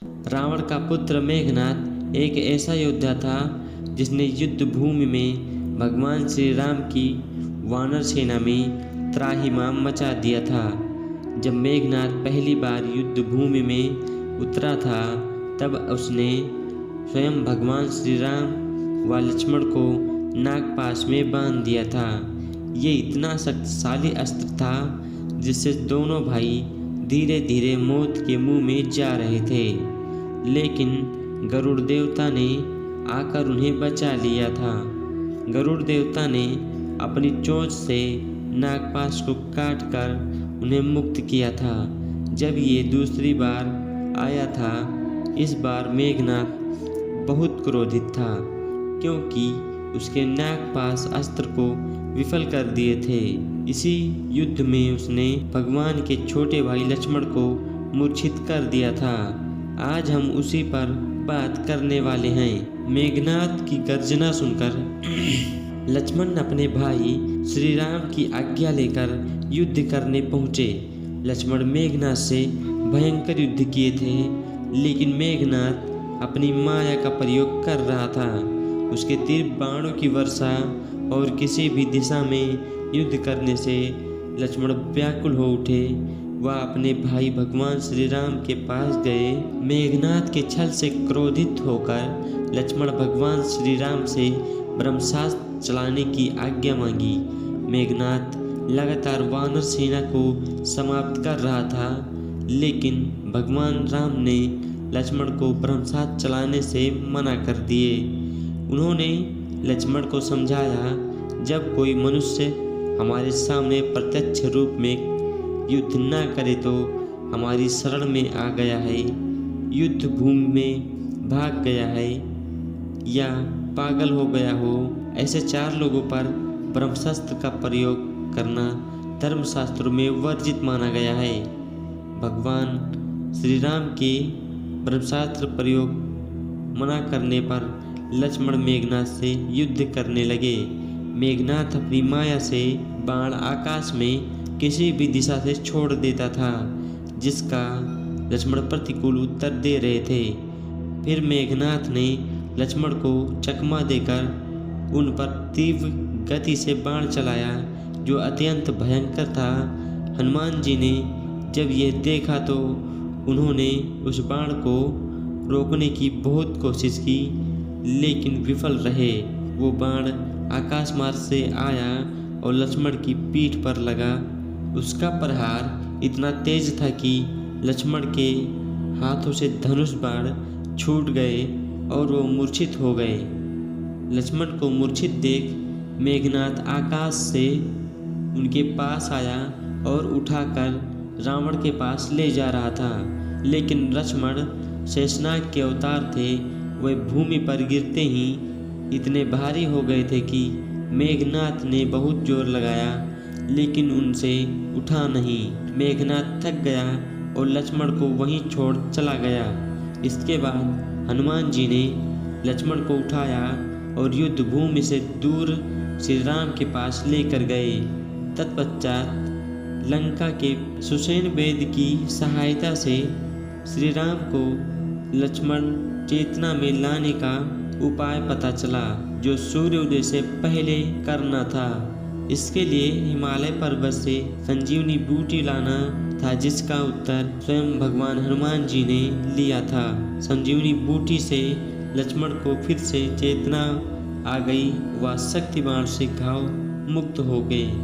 रावण का पुत्र मेघनाद एक ऐसा योद्धा था जिसने युद्ध भूमि में भगवान श्री राम की वानर सेना में त्राहिमाम मचा दिया था। जब मेघनाद पहली बार युद्ध भूमि में उतरा था तब उसने स्वयं भगवान श्री राम व लक्ष्मण को नागपाश में बांध दिया था। ये इतना शक्तिशाली अस्त्र था जिससे दोनों भाई धीरे धीरे मौत के मुंह में जा रहे थे, लेकिन गरुड़ देवता ने आकर उन्हें बचा लिया था। गरुड़ देवता ने अपनी चोंच से नागपाश को काट कर उन्हें मुक्त किया था। जब ये दूसरी बार आया था, इस बार मेघनाद बहुत क्रोधित था क्योंकि उसके नागपाश अस्त्र को विफल कर दिए थे। इसी युद्ध में उसने भगवान के छोटे भाई लक्ष्मण को मूर्छित कर दिया था। आज हम उसी पर बात करने वाले हैं। मेघनाद की गर्जना सुनकर लक्ष्मण अपने भाई श्री राम की आज्ञा लेकर युद्ध करने पहुँचे। लक्ष्मण मेघनाद से भयंकर युद्ध किए थे, लेकिन मेघनाद अपनी माया का प्रयोग कर रहा था। उसके तीर बाणों की वर्षा और किसी भी दिशा में युद्ध करने से लक्ष्मण व्याकुल हो उठे। वह अपने भाई भगवान श्री राम के पास गए। मेघनाद के छल से क्रोधित होकर लक्ष्मण भगवान श्री राम से ब्रह्मास्त्र चलाने की आज्ञा मांगी। मेघनाद लगातार वानर सेना को समाप्त कर रहा था, लेकिन भगवान राम ने लक्ष्मण को ब्रह्मास्त्र चलाने से मना कर दिए। उन्होंने लक्ष्मण को समझाया, जब कोई मनुष्य हमारे सामने प्रत्यक्ष रूप में युद्ध न करे तो हमारी शरण में आ गया है, युद्ध भूमि में भाग गया है या पागल हो गया हो, ऐसे 4 लोगों पर ब्रह्मास्त्र का प्रयोग करना धर्मशास्त्रों में वर्जित माना गया है। भगवान श्री राम के ब्रह्मास्त्र प्रयोग मना करने पर लक्ष्मण मेघनाद से युद्ध करने लगे। मेघनाद अपनी माया से बाण आकाश में किसी भी दिशा से छोड़ देता था, जिसका लक्ष्मण प्रतिकूल उत्तर दे रहे थे। फिर मेघनाद ने लक्ष्मण को चकमा देकर उन पर तीव्र गति से बाण चलाया, जो अत्यंत भयंकर था। हनुमान जी ने जब ये देखा तो उन्होंने उस बाण को रोकने की बहुत कोशिश की, लेकिन विफल रहे। वो बाण आकाश मार्ग से आया और लक्ष्मण की पीठ पर लगा। उसका प्रहार इतना तेज था कि लक्ष्मण के हाथों से धनुष बाण छूट गए और वो मूर्छित हो गए। लक्ष्मण को मूर्छित देख मेघनाद आकाश से उनके पास आया और उठाकर रावण के पास ले जा रहा था, लेकिन लक्ष्मण शेषनाग के अवतार थे। वह भूमि पर गिरते ही इतने भारी हो गए थे कि मेघनाद ने बहुत जोर लगाया, लेकिन उनसे उठा नहीं। मेघनाद थक गया और लक्ष्मण को वहीं छोड़ चला गया। इसके बाद हनुमान जी ने लक्ष्मण को उठाया और युद्ध भूमि से दूर श्री राम के पास लेकर गए। तत्पश्चात लंका के सुषेण वेद की सहायता से श्री राम को लक्ष्मण चेतना में लाने का उपाय पता चला, जो सूर्योदय से पहले करना था। इसके लिए हिमालय पर्वत से संजीवनी बूटी लाना था, जिसका उत्तर स्वयं भगवान हनुमान जी ने लिया था। संजीवनी बूटी से लक्ष्मण को फिर से चेतना आ गई, वह शक्ति बाण से घाव मुक्त हो गए।